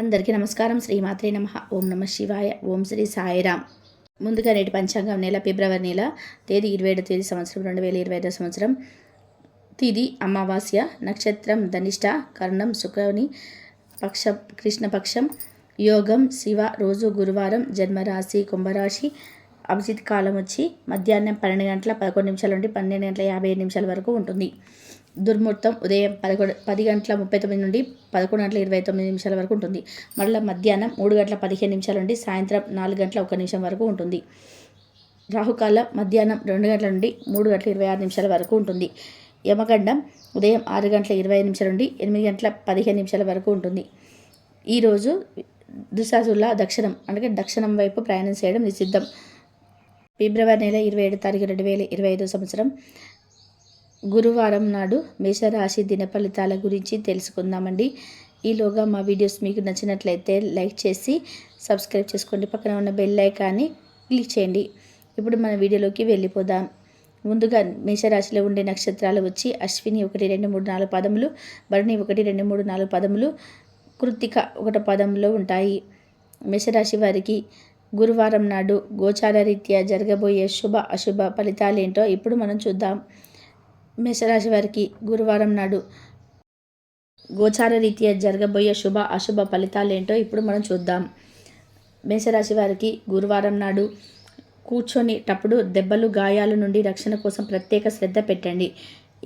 అందరికీ నమస్కారం. శ్రీమాత్రే నమః. ఓం నమ శివాయ. ఓం శ్రీ సాయిరామ్. ముందుగా నేటి పంచాంగం నెల ఫిబ్రవరి నెల తేదీ 27 తేదీ సంవత్సరం 2025 సంవత్సరం. తిది అమావాస్య, నక్షత్రం ధనిష్ట, కర్ణం శుక్రని, పక్షం కృష్ణపక్షం, యోగం శివ, రోజు గురువారం, జన్మరాశి కుంభరాశి, అభిజిత్ కాలం వచ్చి మధ్యాహ్నం 12 గంటల 11 నిమిషాల నుండి 12 గంటల 57 నిమిషాల వరకు ఉంటుంది. దుర్ముహూర్తం ఉదయం 10 గంటల 39 నుండి 11 గంటల 29 నిమిషాల వరకు ఉంటుంది. మళ్ళీ మధ్యాహ్నం 3 గంటల 15 నిమిషాల నుండి సాయంత్రం 4 గంటల 1 నిమిషం వరకు ఉంటుంది. రాహుకాలం మధ్యాహ్నం 2 గంటల నుండి 3 గంటల 26 నిమిషాల వరకు ఉంటుంది. యమగండం ఉదయం 6 గంటల 25 నిమిషాల నుండి 8 గంటల 15 నిమిషాల వరకు ఉంటుంది. ఈరోజు దిశాశూల దక్షిణం అంటే దక్షిణం వైపు ప్రయాణం చేయడం నిషిద్ధం. ఫిబ్రవరి నెల 27 తారీఖు 2025 సంవత్సరం గురువారం నాడు మేషరాశి దిన ఫలితాల గురించి తెలుసుకుందామండి. ఈలోగా మా వీడియోస్ మీకు నచ్చినట్లయితే లైక్ చేసి సబ్స్క్రైబ్ చేసుకోండి. పక్కన ఉన్న బెల్ ఐకాన్ని క్లిక్ చేయండి. ఇప్పుడు మన వీడియోలోకి వెళ్ళిపోదాం. ముందుగా మేషరాశిలో ఉండే నక్షత్రాలు వచ్చి అశ్విని 1, 2, 3, 4 పదములు, భరణి 1, 2, 3, 4 పదములు, కృత్తిక 1 పదంలో ఉంటాయి. మేషరాశి వారికి గురువారం నాడు గోచార రీత్యా జరగబోయే శుభ అశుభ ఫలితాలేంటో ఇప్పుడు మనం చూద్దాం. మేషరాశి వారికి గురువారం నాడు గోచార రీత్యా జరగబోయే శుభ అశుభ ఫలితాలేంటో ఇప్పుడు మనం చూద్దాం. మేషరాశి వారికి గురువారం నాడు కూర్చొనేటప్పుడు దెబ్బలు గాయాల నుండి రక్షణ కోసం ప్రత్యేక శ్రద్ధ పెట్టండి.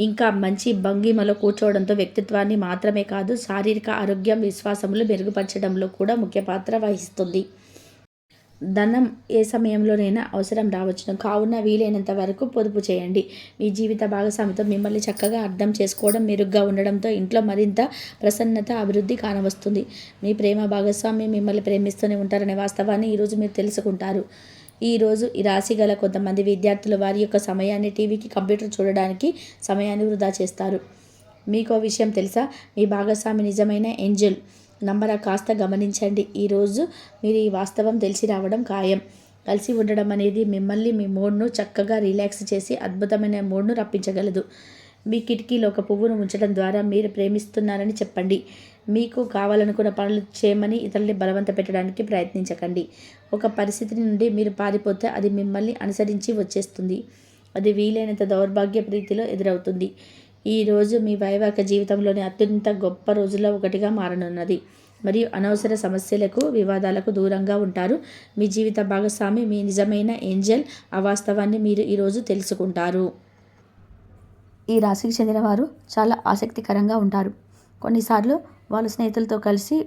ఇంకా మంచి భంగిమలో కూర్చోవడంతో వ్యక్తిత్వాన్ని మాత్రమే కాదు, శారీరక ఆరోగ్యం విశ్వాసములు మెరుగుపరచడంలో కూడా ముఖ్య పాత్ర వహిస్తుంది. ధనం ఏ సమయంలోనైనా అవసరం రావచ్చును, కావున వీలైనంత వరకు పొదుపు చేయండి. మీ జీవిత భాగస్వామితో మిమ్మల్ని చక్కగా అర్థం చేసుకోవడం మెరుగ్గా ఉండడంతో ఇంట్లో మరింత ప్రసన్నత అభివృద్ధి కానవస్తుంది. మీ ప్రేమ భాగస్వామి మిమ్మల్ని ప్రేమిస్తూనే ఉంటారనే వాస్తవాన్ని ఈరోజు మీరు తెలుసుకుంటారు. ఈరోజు ఈ రాశి గల కొంతమంది విద్యార్థులు వారి యొక్క సమయాన్ని టీవీకి, కంప్యూటర్ చూడడానికి సమయాన్ని వృధా చేస్తారు. మీకో విషయం తెలుసా? మీ భాగస్వామి నిజమైన ఏంజెల్ నంబరా కాస్త గమనించండి. ఈరోజు మీరు ఈ వాస్తవం తెలిసి రావడం ఖాయం. కలిసి ఉండడం అనేది మిమ్మల్ని మీ మూడ్ను చక్కగా రిలాక్స్ చేసి అద్భుతమైన మూడ్ను రప్పించగలదు. మీ కిటికీలో ఒక పువ్వును ఉంచడం ద్వారా మీరు ప్రేమిస్తున్నారని చెప్పండి. మీకు కావాలనుకున్న పనులు చేయమని ఇతరుల్ని బలవంత పెట్టడానికి ప్రయత్నించకండి. ఒక పరిస్థితి నుండి మీరు పారిపోతే అది మిమ్మల్ని అనుసరించి వచ్చేస్తుంది. అది వీలైనంత దౌర్భాగ్య ప్రీతిలో ఎదురవుతుంది. ఈరోజు మీ వైవాహిక జీవితంలోని అత్యంత గొప్ప రోజుల్లో ఒకటిగా మారనున్నది. మరియు అనవసర సమస్యలకు, వివాదాలకు దూరంగా ఉంటారు. మీ జీవిత భాగస్వామి మీ నిజమైన ఏంజెల్. ఆ వాస్తవాన్ని మీరు ఈరోజు తెలుసుకుంటారు. ఈ రాశికి చెందిన వారు చాలా ఆసక్తికరంగా ఉంటారు. కొన్నిసార్లు వాళ్ళ స్నేహితులతో కలిసి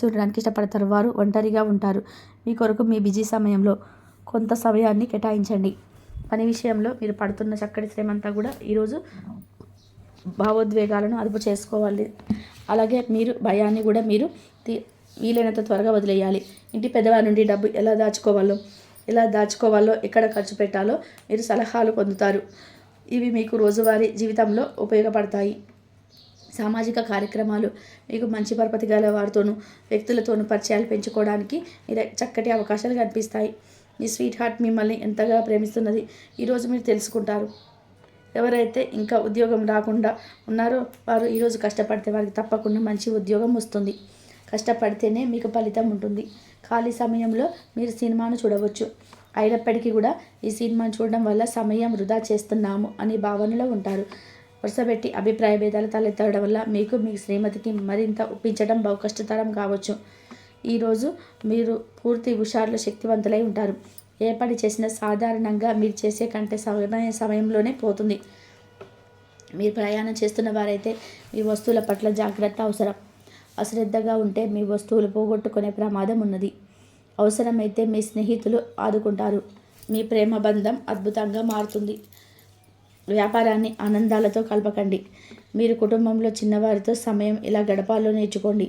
ఉండడానికి ఇష్టపడతారు. వారు ఒంటరిగా ఉంటారు. మీ కొరకు మీ బిజీ సమయంలో కొంత సమయాన్ని కేటాయించండి. పని విషయంలో మీరు పడుతున్న చక్కటి శ్రమంతా కూడా ఈరోజు భావోద్వేగాలను అదుపు చేసుకోవాలి. అలాగే మీరు భయాన్ని కూడా మీరు వీలైనంత త్వరగా వదిలేయాలి. ఇంటి పెద్దవారి నుండి డబ్బు ఎలా దాచుకోవాలో, ఎక్కడ ఖర్చు పెట్టాలో మీరు సలహాలు పొందుతారు. ఇవి మీకు రోజువారీ జీవితంలో ఉపయోగపడతాయి. సామాజిక కార్యక్రమాలు మీకు మంచి పరపతి గల వారితోనూ వ్యక్తులతోనూ పరిచయాలు పెంచుకోవడానికి మీరు చక్కటి అవకాశాలు కనిపిస్తాయి. మీ స్వీట్ హార్ట్ మిమ్మల్ని ఎంతగా ప్రేమిస్తున్నది ఈరోజు మీరు తెలుసుకుంటారు. ఎవరైతే ఇంకా ఉద్యోగం రాకుండా ఉన్నారో వారు ఈరోజు కష్టపడితే వారికి తప్పకుండా మంచి ఉద్యోగం వస్తుంది. కష్టపడితేనే మీకు ఫలితం ఉంటుంది. ఖాళీ సమయంలో మీరు సినిమాను చూడవచ్చు. అయినప్పటికీ కూడా ఈ సినిమాను చూడడం వల్ల సమయం వృధా చేస్తున్నాము అనే భావనలో ఉంటారు. వరుసపెట్టి అభిప్రాయ భేదాలు తలెత్తడం వల్ల మీకు మీ శ్రీమతికి మరింత ఒప్పించడం బహు కష్టతరం కావచ్చు. ఈరోజు మీరు పూర్తి హుషారులో శక్తివంతులై ఉంటారు. ఏ పని చేసినా సాధారణంగా మీరు చేసే కంటే సమయంలోనే పోతుంది. మీరు ప్రయాణం చేస్తున్న వారైతే మీ వస్తువుల పట్ల జాగ్రత్త అవసరం. అశ్రద్ధగా ఉంటే మీ వస్తువులు పోగొట్టుకునే ప్రమాదం ఉన్నది. అవసరమైతే మీ స్నేహితులు ఆదుకుంటారు. మీ ప్రేమ బంధం అద్భుతంగా మారుతుంది. వ్యాపారాన్ని ఆనందాలతో కలపకండి. మీరు కుటుంబంలో చిన్నవారితో సమయం ఎలా గడపాలో నేర్చుకోండి.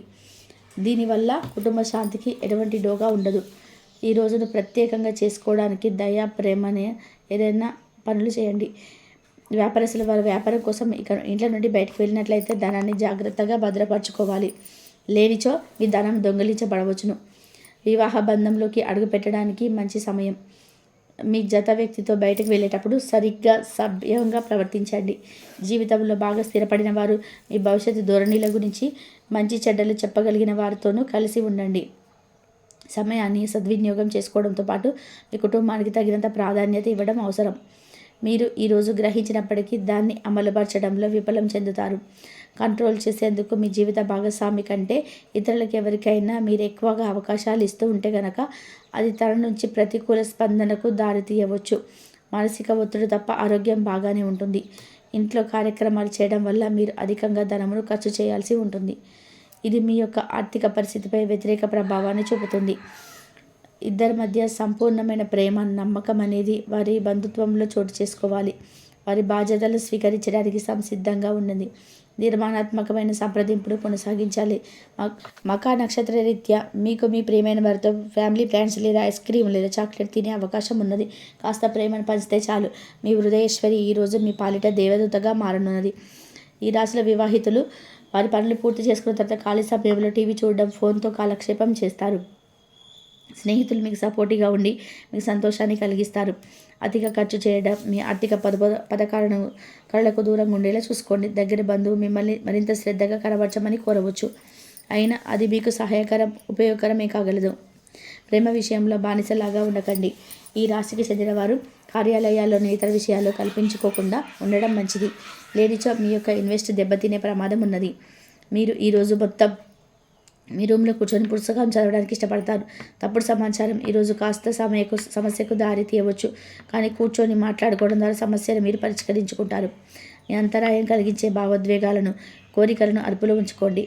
దీనివల్ల కుటుంబ శాంతికి ఎటువంటి డోగా ఉండదు. ఈ రోజును ప్రత్యేకంగా చేసుకోవడానికి దయ, ప్రేమనే ఏదైనా పనులు చేయండి. వ్యాపారస్తులు వారి వ్యాపారం కోసం ఇంట్లో నుండి బయటకు వెళ్ళినట్లయితే ధనాన్ని జాగ్రత్తగా భద్రపరచుకోవాలి. లేనిచో మీ ధనం దొంగిలించబడవచ్చును. వివాహ బంధంలోకి అడుగు పెట్టడానికి మంచి సమయం. మీ జత వ్యక్తితో బయటకు వెళ్ళేటప్పుడు సరిగ్గా సభ్యంగా ప్రవర్తించండి. జీవితంలో బాగా స్థిరపడిన వారు మీ భవిష్యత్తు ధోరణిల గురించి మంచి చెడ్డలు చెప్పగలిగిన వారితోనూ కలిసి ఉండండి. సమయాన్ని సద్వినియోగం చేసుకోవడంతో పాటు మీ కుటుంబానికి తగినంత ప్రాధాన్యత ఇవ్వడం అవసరం. మీరు ఈరోజు గ్రహించినప్పటికీ దాన్ని అమలుపరచడంలో విఫలం చెందుతారు. కంట్రోల్ చేసేందుకు మీ జీవిత భాగస్వామి కంటే ఇతరులకు ఎవరికైనా మీరు ఎక్కువగా అవకాశాలు ఇస్తూ ఉంటే గనక అది తన నుంచి ప్రతికూల స్పందనకు దారితీయవచ్చు. మానసిక ఒత్తిడి తప్ప ఆరోగ్యం బాగానే ఉంటుంది. ఇంట్లో కార్యక్రమాలు చేయడం వల్ల మీరు అధికంగా ధనమును ఖర్చు చేయాల్సి ఉంటుంది. ఇది మీ యొక్క ఆర్థిక పరిస్థితిపై వ్యతిరేక ప్రభావాన్ని చూపుతుంది. ఇద్దరి మధ్య సంపూర్ణమైన ప్రేమ, నమ్మకం అనేది వారి బంధుత్వంలో చోటు చేసుకోవాలి. వారి బాధ్యతలు స్వీకరించడానికి సంసిద్ధంగా ఉన్నది. నిర్మాణాత్మకమైన సంప్రదింపులు కొనసాగించాలి. మకా నక్షత్ర రీత్యా మీకు మీ ప్రియమైన వారితో ఫ్యామిలీ ప్లాన్స్ లేదా ఐస్ క్రీమ్ లేదా చాక్లెట్ తినే అవకాశం ఉన్నది. కాస్త ప్రేమను పంచితే చాలు. మీ హృదయేశ్వరి ఈరోజు మీ పాలిట దేవదూతగా మారనున్నది. ఈ రాశుల వివాహితులు వారి పనులు పూర్తి చేసుకున్న తర్వాత ఖాళీ సమయంలో టీవీ చూడడం, ఫోన్తో కాలక్షేపం చేస్తారు. స్నేహితులు మీకు సపోర్టివ్గా ఉండి మీకు సంతోషాన్ని కలిగిస్తారు. అతిగా ఖర్చు చేయడం, మీ ఆర్థిక పథకాలను కళలకు దూరంగా ఉండేలా చూసుకోండి. దగ్గర బంధువు మిమ్మల్ని మరింత శ్రద్ధగా కనబరచమని కోరవచ్చు. అయినా అది మీకు ఉపయోగకరమే కాగలదు. ప్రేమ విషయంలో బానిసలాగా ఉండకండి. ఈ రాశికి చెందినవారు కార్యాలయాల్లోని ఇతర విషయాల్లో కల్పించుకోకుండా ఉండడం మంచిది. లేనిచో మీ యొక్క ఇన్వెస్ట్ దెబ్బతినే ప్రమాదం ఉన్నది. మీరు ఈరోజు మొత్తం మీ రూమ్లో కూర్చొని పుస్తకం చదవడానికి ఇష్టపడతారు. తప్పుడు సమాచారం ఈరోజు కాస్త సమస్యకు దారి తీయవచ్చు. కానీ కూర్చొని మాట్లాడుకోవడం ద్వారా సమస్యను మీరు పరిష్కరించుకుంటారు. మీ అంతరాయం కలిగించే భావోద్వేగాలను, కోరికలను అదుపులో ఉంచుకోండి.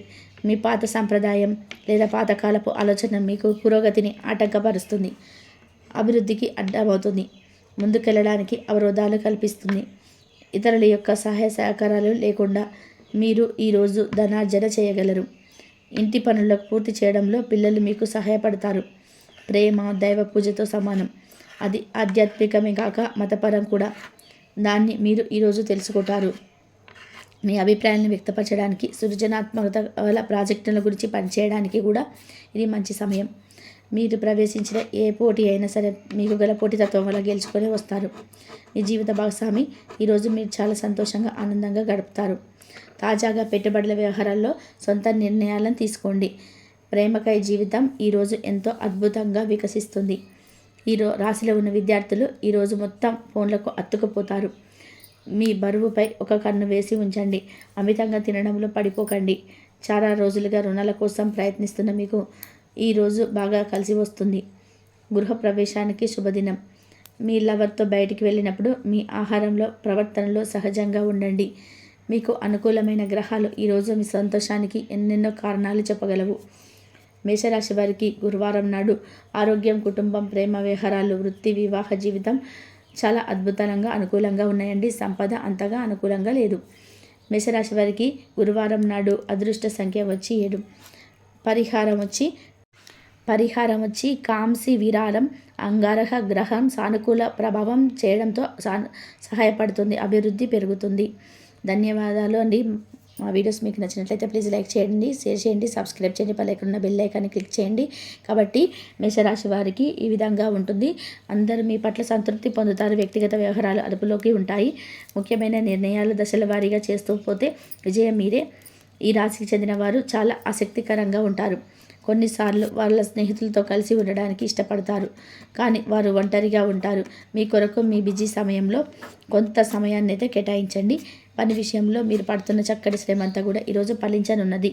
మీ పాత సంప్రదాయం లేదా పాతకాలపు ఆలోచన మీకు పురోగతిని ఆటంకపరుస్తుంది, అభివృద్ధికి అడ్డమవుతుంది, ముందుకెళ్ళడానికి అవరోధాలు కల్పిస్తుంది. ఇతరుల యొక్క సహాయ సహకారాలు లేకుండా మీరు ఈరోజు ధనార్జన చేయగలరు. ఇంటి పనులకు పూర్తి చేయడంలో పిల్లలు మీకు సహాయపడతారు. ప్రేమ దైవ పూజతో సమానం. అది ఆధ్యాత్మికమే కాక మతపరం కూడా. దాన్ని మీరు ఈరోజు తెలుసుకుంటారు. మీ అభిప్రాయాలను వ్యక్తపరచడానికి, సృజనాత్మకత గల ప్రాజెక్టుల గురించి పనిచేయడానికి కూడా ఇది మంచి సమయం. మీరు ప్రవేశించిన ఏ పోటీ అయినా సరే మీకు గల పోటీతత్వం వల్ల గెలుచుకొని వస్తారు. మీ జీవిత భాగస్వామి ఈరోజు మీరు చాలా సంతోషంగా, ఆనందంగా గడుపుతారు. తాజాగా పెట్టుబడుల వ్యవహారాల్లో సొంత నిర్ణయాలను తీసుకోండి. ప్రేమకై జీవితం ఈరోజు ఎంతో అద్భుతంగా వికసిస్తుంది. రాశిలో ఉన్న విద్యార్థులు ఈరోజు మొత్తం ఫోన్లకు అతుక్కుపోతారు. మీ బరువుపై ఒక కన్ను వేసి ఉంచండి. అమితంగా తినడంలో పడిపోకండి. చాలా రోజులుగా రుణాల కోసం ప్రయత్నిస్తున్న మీకు ఈరోజు బాగా కలిసి వస్తుంది. గృహప్రవేశానికి శుభదినం. మీ లవర్తో బయటికి వెళ్ళినప్పుడు మీ ఆహారంలో, ప్రవర్తనలో సహజంగా ఉండండి. మీకు అనుకూలమైన గ్రహాలు ఈరోజు మీ సంతోషానికి ఎన్నెన్నో కారణాలు చెప్పగలవు. మేషరాశి వారికి గురువారం నాడు ఆరోగ్యం, కుటుంబం, ప్రేమ వ్యవహారాలు, వృత్తి, వివాహ జీవితం చాలా అద్భుతంగా అనుకూలంగా ఉన్నాయండి. సంపద అంతగా అనుకూలంగా లేదు. మేషరాశి వారికి గురువారం నాడు అదృష్ట సంఖ్య వచ్చి 7. పరిహారం వచ్చి కాంసి విరాళం. అంగారక గ్రహం సానుకూల ప్రభావం చేయడంతో సహాయపడుతుంది. అభివృద్ధి పెరుగుతుంది. ధన్యవాదాలు అండి. మా వీడియోస్ మీకు నచ్చినట్లయితే ప్లీజ్ లైక్ చేయండి, షేర్ చేయండి, సబ్స్క్రైబ్ చేయండి, పక్కన బెల్ ఐకాన్ని క్లిక్ చేయండి. కాబట్టి మేషరాశి వారికి ఈ విధంగా ఉంటుంది. అందరూ మీ పట్ల సంతృప్తి పొందుతారు. వ్యక్తిగత వ్యవహారాలు అదుపులోకి ఉంటాయి. ముఖ్యమైన నిర్ణయాలు దశల వారీగా చేస్తూ పోతే విజయం మీరే. ఈ రాశికి చెందిన వారు చాలా ఆసక్తికరంగా ఉంటారు. కొన్నిసార్లు వాళ్ళ స్నేహితులతో కలిసి ఉండడానికి ఇష్టపడతారు, కానీ వారు ఒంటరిగా ఉంటారు. మీ కొరకు మీ బిజీ సమయంలో కొంత సమయాన్ని అయితే కేటాయించండి. పని విషయంలో మీరు పడుతున్న చక్కటి శ్రమ అంతా కూడా ఈరోజు ఫలించనున్నది.